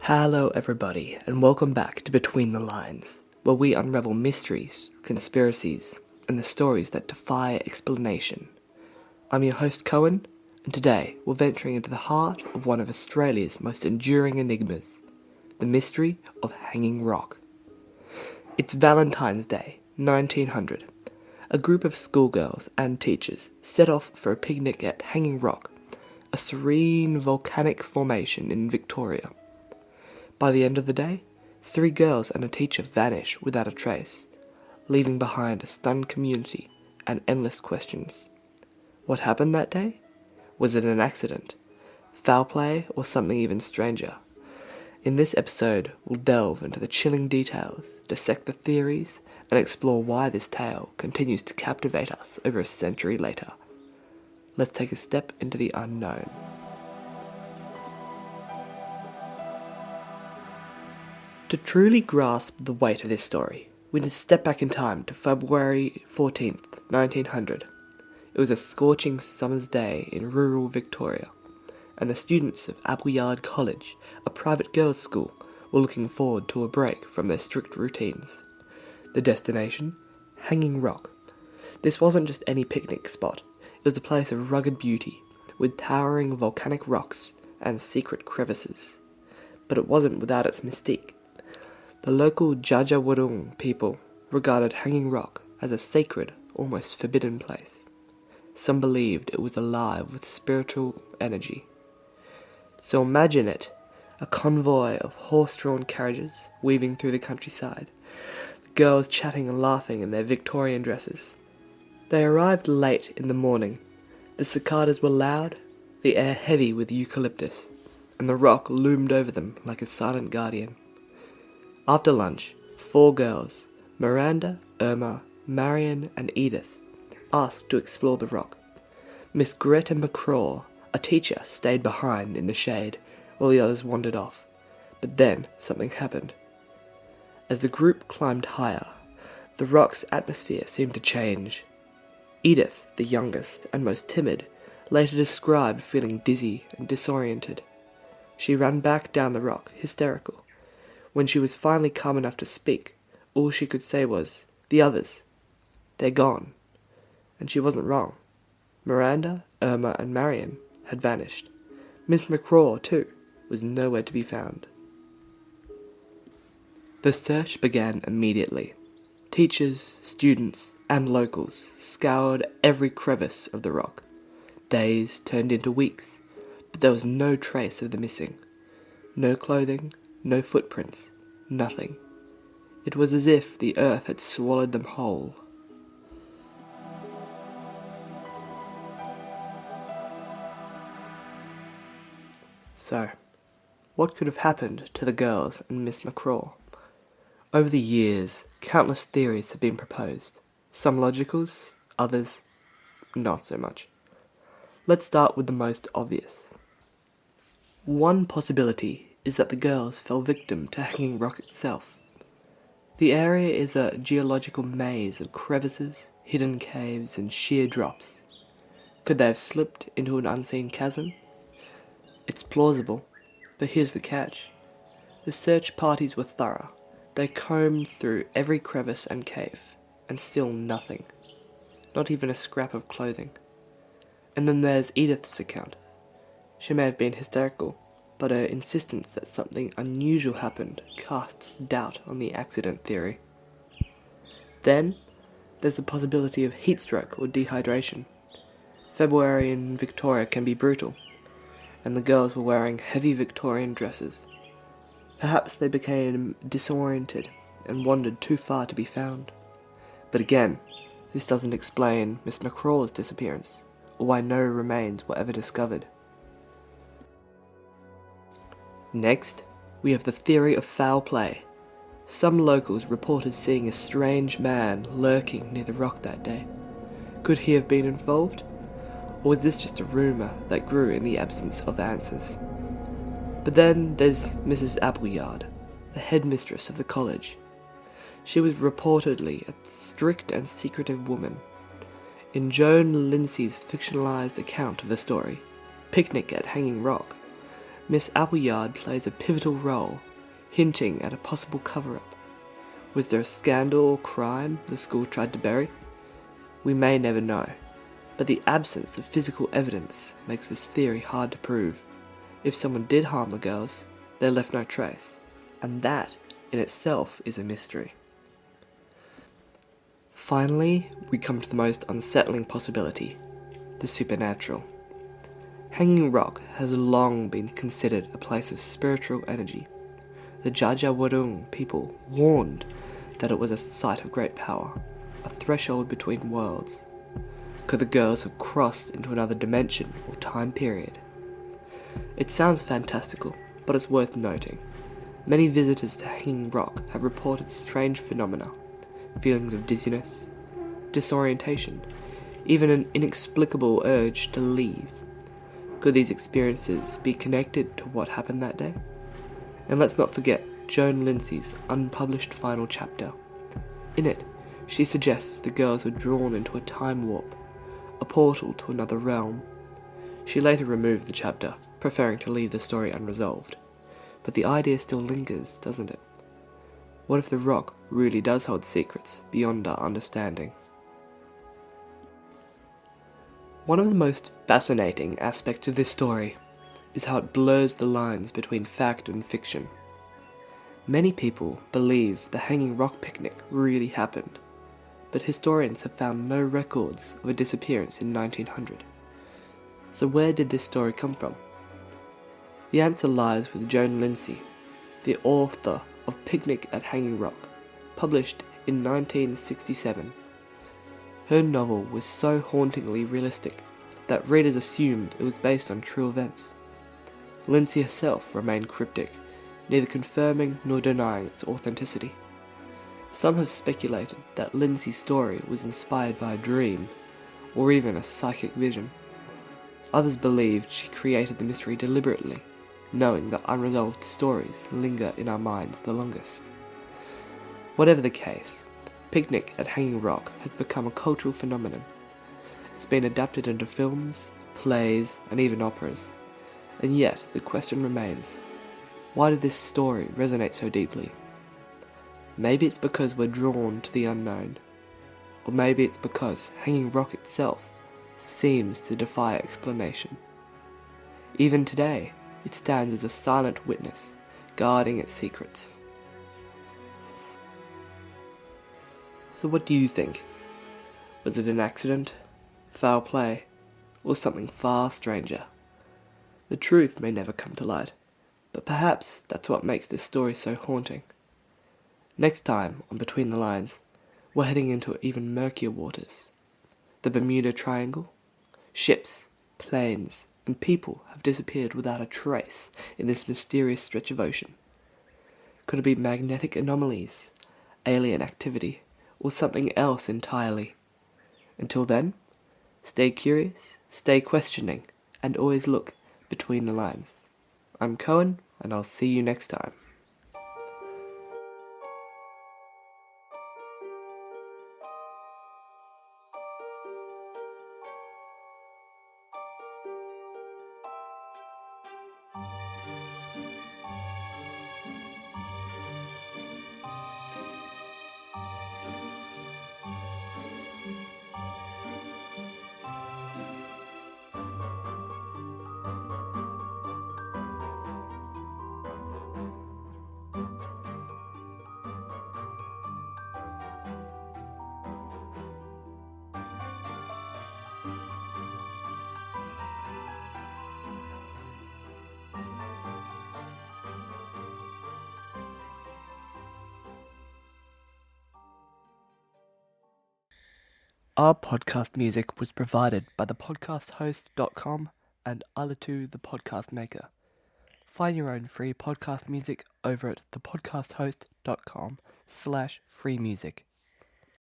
Hello everybody, and welcome back to Between the Lines, where we unravel mysteries, conspiracies, and the stories that defy explanation. I'm your host Cohen, and today we're venturing into the heart of one of Australia's most enduring enigmas, the mystery of Hanging Rock. It's Valentine's Day, 1900. A group of schoolgirls and teachers set off for a picnic at Hanging Rock, a serene volcanic formation in Victoria. By the end of the day, 3 girls and a teacher vanish without a trace, leaving behind a stunned community and endless questions. What happened that day? Was it an accident, foul play, or something even stranger? In this episode, we'll delve into the chilling details, dissect the theories, and explore why this tale continues to captivate us over a century later. Let's take a step into the unknown. To truly grasp the weight of this story, we need to step back in time to February 14th, 1900. It was a scorching summer's day in rural Victoria, and the students of Appleyard College, a private girls' school, were looking forward to a break from their strict routines. The destination? Hanging Rock. This wasn't just any picnic spot, it was a place of rugged beauty, with towering volcanic rocks and secret crevices. But it wasn't without its mystique. The local Jajawarung people regarded Hanging Rock as a sacred, almost forbidden place. Some believed it was alive with spiritual energy. So imagine it, a convoy of horse-drawn carriages weaving through the countryside, the girls chatting and laughing in their Victorian dresses. They arrived late in the morning. The cicadas were loud, the air heavy with eucalyptus, and the rock loomed over them like a silent guardian. After lunch, 4 girls, Miranda, Irma, Marion, and Edith, asked to explore the rock. Miss Greta McCraw, a teacher, stayed behind in the shade while the others wandered off. But then something happened. As the group climbed higher, the rock's atmosphere seemed to change. Edith, the youngest and most timid, later described feeling dizzy and disoriented. She ran back down the rock, hysterical. When she was finally calm enough to speak, all she could say was, "The others, they're gone." And she wasn't wrong. Miranda, Irma, and Marion had vanished. Miss McCraw, too, was nowhere to be found. The search began immediately. Teachers, students, and locals scoured every crevice of the rock. Days turned into weeks, but there was no trace of the missing. No clothing, no footprints, nothing. It was as if the earth had swallowed them whole. So, what could have happened to the girls and Miss McCraw? Over the years, countless theories have been proposed. Some logicals, others not so much. Let's start with the most obvious. One possibility is that the girls fell victim to Hanging Rock itself. The area is a geological maze of crevices, hidden caves, and sheer drops. Could they have slipped into an unseen chasm? It's plausible, but here's the catch. The search parties were thorough. They combed through every crevice and cave, and still nothing. Not even a scrap of clothing. And then there's Edith's account. She may have been hysterical, but her insistence that something unusual happened casts doubt on the accident theory. Then, there's the possibility of heat stroke or dehydration. February in Victoria can be brutal, and the girls were wearing heavy Victorian dresses. Perhaps they became disoriented and wandered too far to be found. But again, this doesn't explain Miss McCraw's disappearance, or why no remains were ever discovered. Next, we have the theory of foul play. Some locals reported seeing a strange man lurking near the rock that day. Could he have been involved? Or was this just a rumour that grew in the absence of answers? But then there's Mrs. Appleyard, the headmistress of the college. She was reportedly a strict and secretive woman. In Joan Lindsay's fictionalized account of the story, Picnic at Hanging Rock, Miss Appleyard plays a pivotal role, hinting at a possible cover-up. Was there a scandal or crime the school tried to bury? We may never know, but the absence of physical evidence makes this theory hard to prove. If someone did harm the girls, they left no trace, and that in itself is a mystery. Finally, we come to the most unsettling possibility, the supernatural. Hanging Rock has long been considered a place of spiritual energy. The Jajawarung people warned that it was a site of great power, a threshold between worlds. Could the girls have crossed into another dimension or time period? It sounds fantastical, but it's worth noting. Many visitors to Hanging Rock have reported strange phenomena, feelings of dizziness, disorientation, even an inexplicable urge to leave. Could these experiences be connected to what happened that day? And let's not forget Joan Lindsay's unpublished final chapter. In it, she suggests the girls were drawn into a time warp, a portal to another realm. She later removed the chapter, preferring to leave the story unresolved. But the idea still lingers, doesn't it? What if the rock really does hold secrets beyond our understanding? One of the most fascinating aspects of this story is how it blurs the lines between fact and fiction. Many people believe the Hanging Rock picnic really happened, but historians have found no records of a disappearance in 1900. So where did this story come from? The answer lies with Joan Lindsay, the author of Picnic at Hanging Rock, published in 1967. Her novel was so hauntingly realistic that readers assumed it was based on true events. Lindsay herself remained cryptic, neither confirming nor denying its authenticity. Some have speculated that Lindsay's story was inspired by a dream, or even a psychic vision. Others believed she created the mystery deliberately, knowing that unresolved stories linger in our minds the longest. Whatever the case, Picnic at Hanging Rock has become a cultural phenomenon. It's been adapted into films, plays, and even operas. And yet, the question remains, why did this story resonate so deeply? Maybe it's because we're drawn to the unknown. Or maybe it's because Hanging Rock itself seems to defy explanation. Even today, it stands as a silent witness, guarding its secrets. So what do you think? Was it an accident, foul play, or something far stranger? The truth may never come to light, but perhaps that's what makes this story so haunting. Next time on Between the Lines, we're heading into even murkier waters. The Bermuda Triangle? Ships, planes, and people have disappeared without a trace in this mysterious stretch of ocean. Could it be magnetic anomalies, alien activity, or something else entirely? Until then, stay curious, stay questioning, and always look between the lines. I'm Cohen, and I'll see you next time. Our podcast music was provided by thepodcasthost.com and Alatu the Podcast Maker. Find your own free podcast music over at thepodcasthost.com/free music.